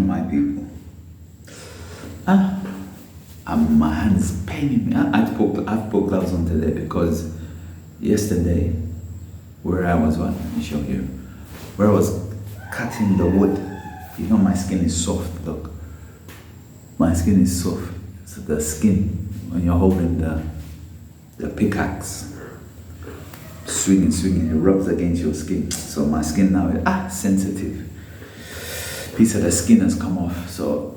my people. My hand's paining me. I've put gloves on today because yesterday, where I was, let me show you, where I was cutting the wood, you know my skin is soft, look. My skin is soft. So the skin, when you're holding the pickaxe, swinging, it rubs against your skin. So my skin now is sensitive. Piece of the skin has come off, so.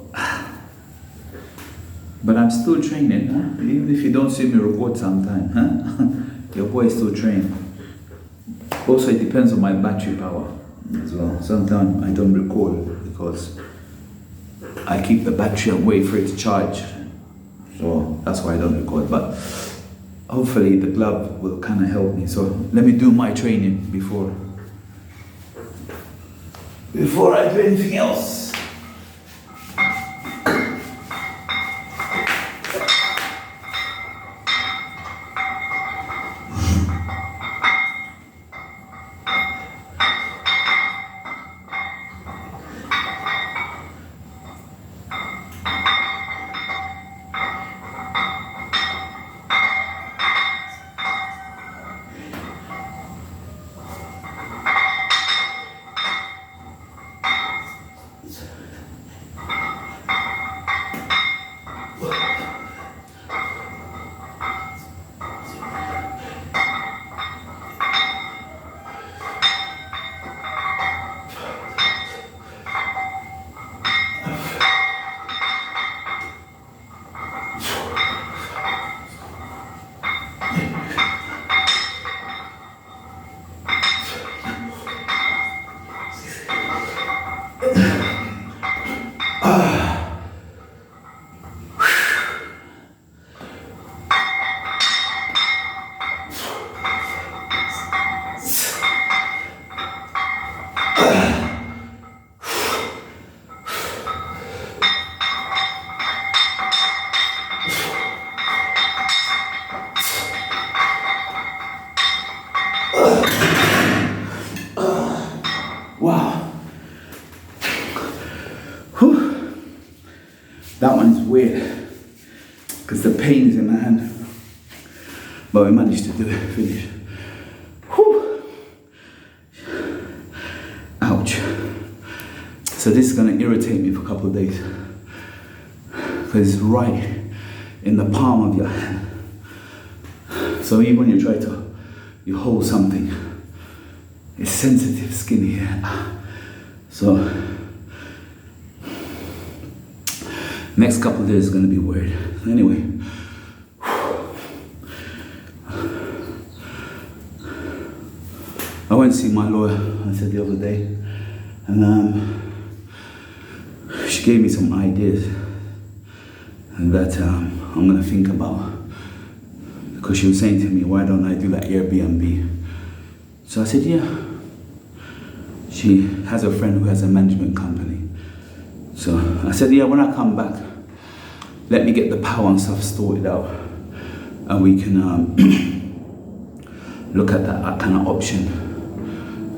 But I'm still training, huh? Even if you don't see me record sometime, huh? Your boy is still training. Also, it depends on my battery power as well. Sometimes I don't record because I keep the battery and wait for it to charge. So that's why I don't record. But hopefully the glove will kind of help me. So let me do my training before I do anything else. Wow. Whew. That one's weird because the pain is in my hand. But we managed to do it, finish. Whew. Ouch. So this is going to irritate me for a couple of days because it's right in the palm of your hand. So even when you try to, you hold something, it's sensitive skin here. So next couple of days is going to be weird. Anyway, I went to see my lawyer, I said the other day, and she gave me some ideas that I'm going to think about, because she was saying to me, why don't I do like Airbnb? So I said, yeah. She has a friend who has a management company. So I said, yeah, when I come back, let me get the power and stuff sorted out, and we can look at that kind of option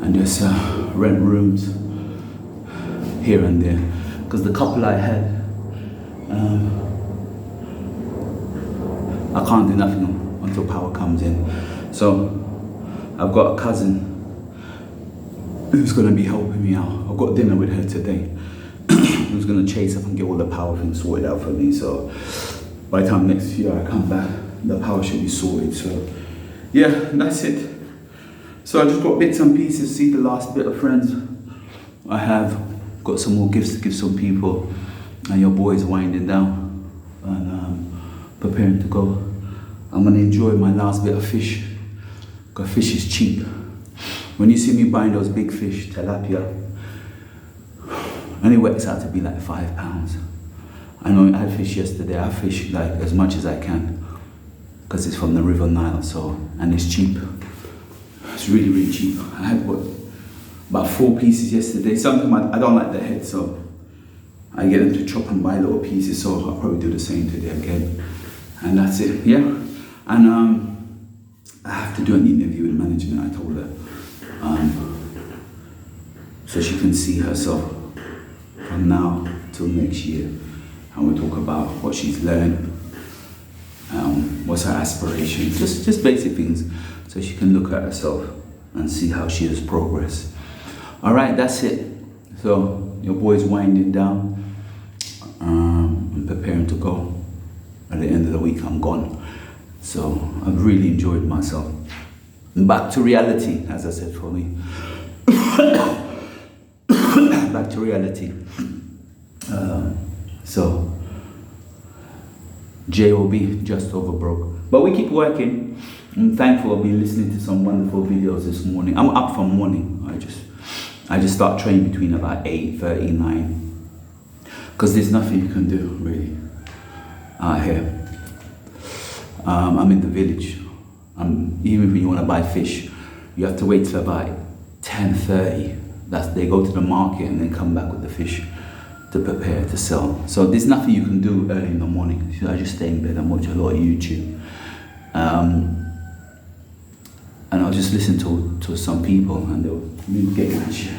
and just rent rooms here and there. Because the couple I had, I can't do nothing until power comes in. So I've got a cousin who's going to be helping me out. I've got dinner with her today. Who's going to chase up and get all the power things sorted out for me. So by the time next year I come back, the power should be sorted. So yeah, that's it. So I just got bits and pieces, see the last bit of friends I have. Got some more gifts to give some people. And your boy's winding down and preparing to go. I'm going to enjoy my last bit of fish, because fish is cheap. When you see me buying those big fish, tilapia, and it works out to be like £5. I know I had fish yesterday. I fish like as much as I can because it's from the River Nile, so, and it's cheap. It's really, really cheap. I had about 4 pieces yesterday. Sometimes I don't like the head, so I get them to chop and buy little pieces. So I'll probably do the same today again. And that's it. Yeah. And I have to do an interview with management. I told her, so she can see herself from now till next year, and we'll talk about what she's learned, what's her aspiration, just basic things, so she can look at herself and see how she has progressed. All right, that's it. So your boy's winding down. I'm preparing to go. At the end of the week, I'm gone. So I've really enjoyed myself. Back to reality, as I said, for me. Back to reality. So JOB, just over broke. But we keep working. I'm thankful I've been listening to some wonderful videos this morning. I'm up from morning. I just start training between about 8:30, 9. Because there's nothing you can do really out here. I'm in the village. Even if you want to buy fish, you have to wait till about 10:30. They go to the market and then come back with the fish to prepare to sell. So there's nothing you can do early in the morning. So I just stay in bed and watch a lot of YouTube. And I'll just listen to some people and they'll get at you.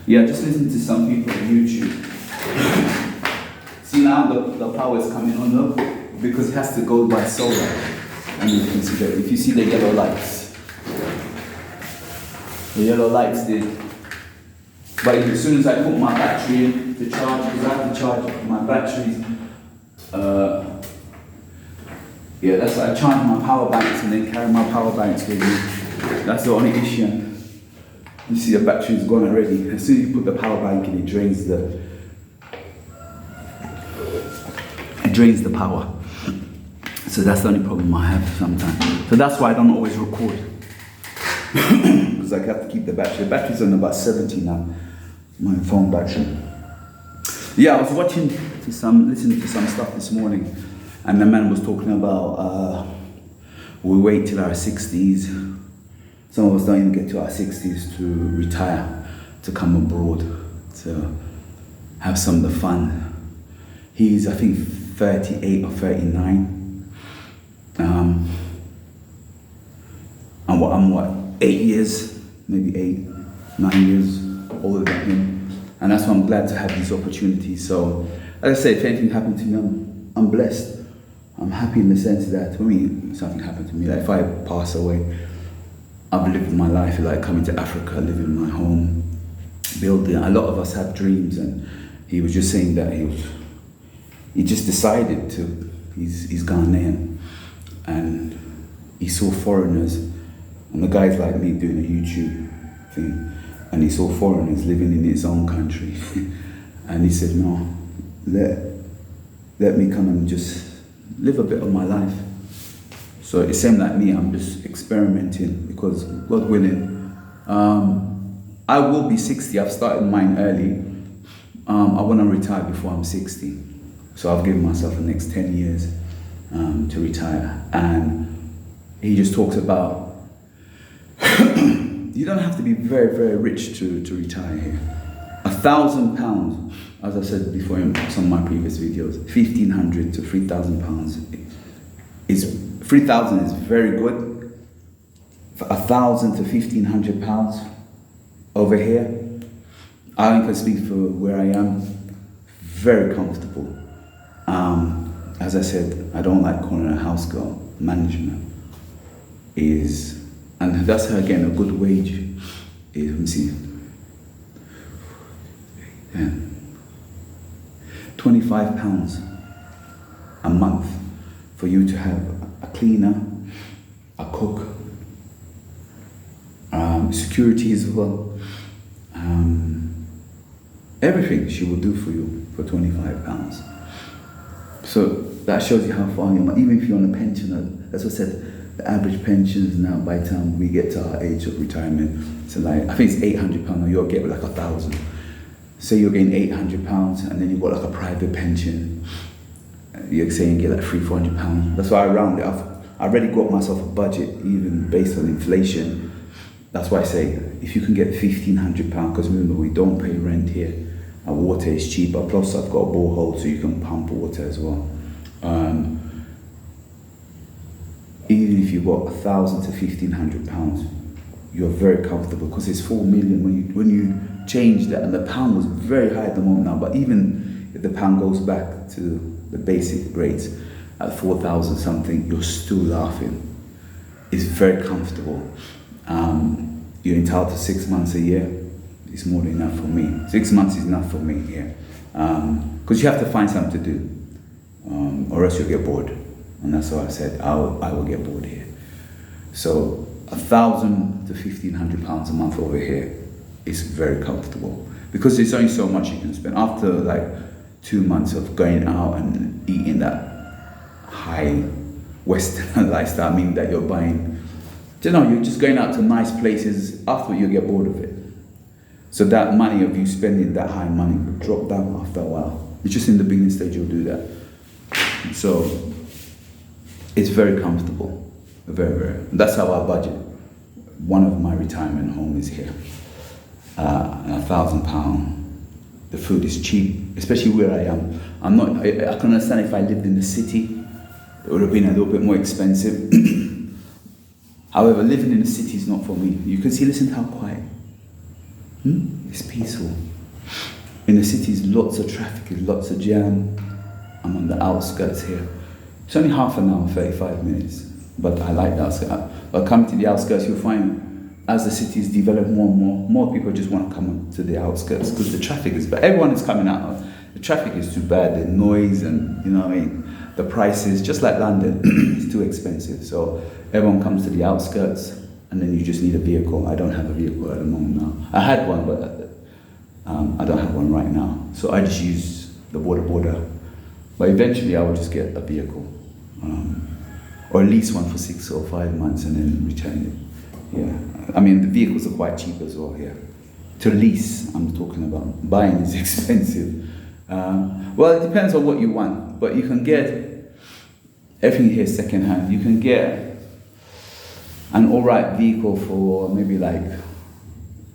Yeah, just listen to some people on YouTube. See now the power is coming on though, because it has to go by solar. And you can see that if you see the yellow lights. The yellow lights did. But as soon as I put my battery in to charge, because I have to charge my batteries, yeah, that's why I charge my power banks and then carry my power banks with me. That's the only issue. You see the battery's gone already. As soon as you put the power bank in, it drains the power. So that's the only problem I have sometimes. So that's why I don't always record. Because I have to keep the battery. The battery's on about 70 now. My phone battery. Yeah, I was listening to some stuff this morning, and the man was talking about we wait till our 60s. Some of us don't even get to our 60s to retire, to come abroad, to have some of the fun. He's, I think, 38 or 39. I'm 8 years, maybe 9 years older than him. And that's why I'm glad to have these opportunities. So, as I say, if anything happened to me, I'm blessed. I'm happy in the sense that, when something happened to me, like if I pass away, I've lived my life, like coming to Africa, living in my home, building. A lot of us have dreams, and he was just saying that he just decided to, he's Ghanaian, and he saw foreigners, and the guy's like me doing a YouTube thing, and he saw foreigners living in his own country, and he said, no, let me come and just live a bit of my life. So it seemed like me, I'm just experimenting, because God willing, I will be 60. I've started mine early. I want to retire before I'm 60. So I've given myself the next 10 years to retire. And he just talks about, you don't have to be very, very rich to retire here. £1,000, as I said before in some of my previous videos, 1,500 to 3,000 pounds is 3,000 is very good. For 1,000 to 1,500 pounds over here, I only can speak for where I am. Very comfortable. As I said, I don't like calling a house girl. Management is, and that's her again, a good wage. Let me see. £25 a month for you to have a cleaner, a cook, security as well. Everything she will do for you for £25. So that shows you how far you are. Even if you're on a pension, as I said, the average pensions now, by the time we get to our age of retirement, so like, I think it's £800, or you'll get like 1,000. Say you're getting £800 and then you've got like a private pension. You're saying you get like £300-400. That's why I round it up. I already got myself a budget, even based on inflation. That's why I say, if you can get £1,500, because remember, we don't pay rent here. Our water is cheaper, plus I've got a borehole so you can pump water as well. even if you got 1,000 to 1,500 pounds, you're very comfortable because it's 4 million when you change that, and the pound was very high at the moment now. But even if the pound goes back to the basic rates at 4,000 something, you're still laughing. It's very comfortable. You're entitled to 6 months a year. It's more than enough for me. 6 months is enough for me here, because you have to find something to do, or else you'll get bored. And that's why I said I will get bored here. So 1,000 to 1,500 pounds a month over here is very comfortable because there's only so much you can spend. After like 2 months of going out and eating that high Western lifestyle, I mean that you're buying, you're just going out to nice places. After you get bored of it. So that money of you spending that high money will drop down after a while. It's just in the beginning stage you'll do that. So it's very comfortable, very, very. That's how I budget. One of my retirement home is here, £1,000. The food is cheap, especially where I am. I can understand if I lived in the city, it would have been a little bit more expensive. However, living in the city is not for me. You can see, listen to how quiet. It's peaceful. In the city, there's lots of traffic, lots of jam. I'm on the outskirts here. It's only half an hour, 35 minutes, but I like the outskirts. But coming to the outskirts, you'll find as the cities develop more and more people just want to come to the outskirts because the traffic is bad. Everyone is coming out. The traffic is too bad, the noise and, the prices, just like London, it's too expensive. So everyone comes to the outskirts and then you just need a vehicle. I don't have a vehicle at the moment now. I had one, but I don't have one right now. So I just use the border. But eventually I will just get a vehicle. Or lease one for 6 or 5 months and then return it. Yeah, I mean the vehicles are quite cheap as well here. To lease, I'm talking about. Buying is expensive. Well, it depends on what you want, but you can get everything here second hand. You can get an alright vehicle for maybe like,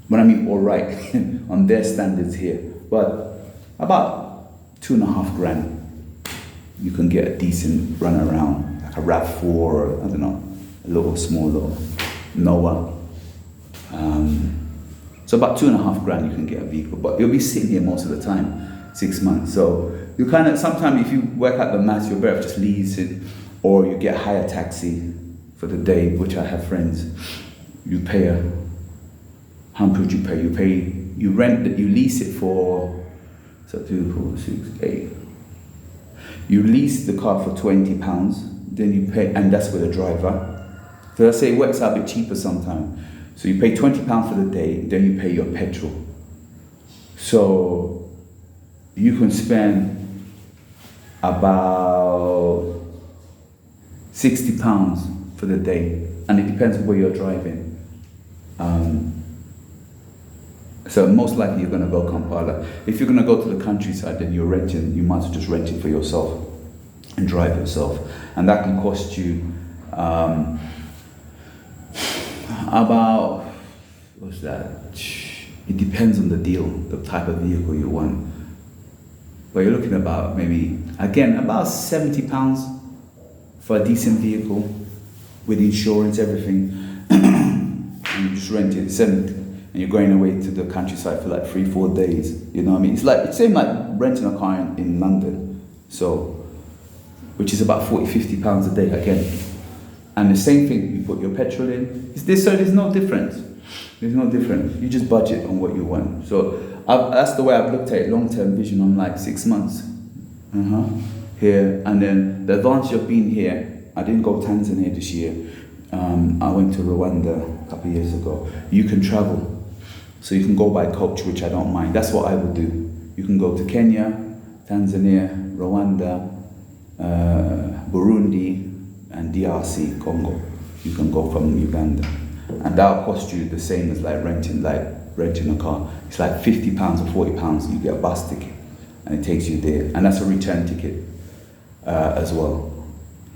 when I mean alright, on their standards here, but about 2.5 grand. You can get a decent run around, like a RAV4 or, I don't know, a little Noah. So about 2.5 grand you can get a vehicle, but you'll be sitting here most of the time, 6 months. So you kind of, sometimes if you work out the maths, you're better off just leasing, or you get hire taxi for the day, which I have friends. You pay how much would you pay? You lease it for, so 2, 4, 6, 8. You lease the car for £20, then you pay, and that's with a driver. So I say it works out a bit cheaper sometimes. So you pay £20 for the day, then you pay your petrol. So you can spend about £60 for the day, and it depends on where you're driving. So most likely you're going to go Kampala. If you're going to go to the countryside, then you're renting. You might as well just rent it for yourself and drive yourself, and that can cost you about, what's that? It depends on the deal, the type of vehicle you want. But you're looking about maybe, again, about £70 for a decent vehicle with insurance, everything. And you just rent it, and you're going away to the countryside for like 3-4 days. You know what I mean? It's like, it's same like renting a car in London. So, which is about £40-50 a day again. And the same thing, you put your petrol in. So there's no difference. There's no difference. You just budget on what you want. So that's the way I've looked at it, long-term vision on like 6 months. Here, and then the advantage of being here, I didn't go to Tanzania this year. I went to Rwanda a couple of years ago. You can travel. So you can go by coach, which I don't mind. That's what I would do. You can go to Kenya, Tanzania, Rwanda, Burundi, and DRC, Congo. You can go from Uganda. And that'll cost you the same as like renting a car. It's like £50 or £40. You get a bus ticket and it takes you there. And that's a return ticket as well.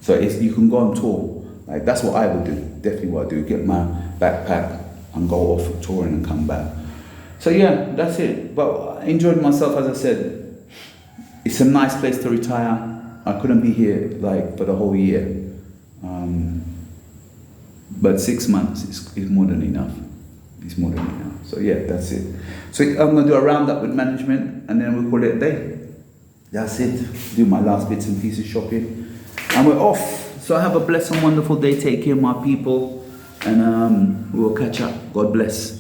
So you can go on tour. Like that's what I would do. Definitely what I do. Get my backpack and go off touring and come back. So yeah, that's it. But I enjoyed myself, as I said. It's a nice place to retire. I couldn't be here like for the whole year. But 6 months is more than enough. It's more than enough. So yeah, that's it. So I'm gonna do a roundup with management, and then we'll call it a day. That's it. Do my last bits and pieces shopping, and we're off. So have a blessed and wonderful day. Take care, my people, and we'll catch up. God bless.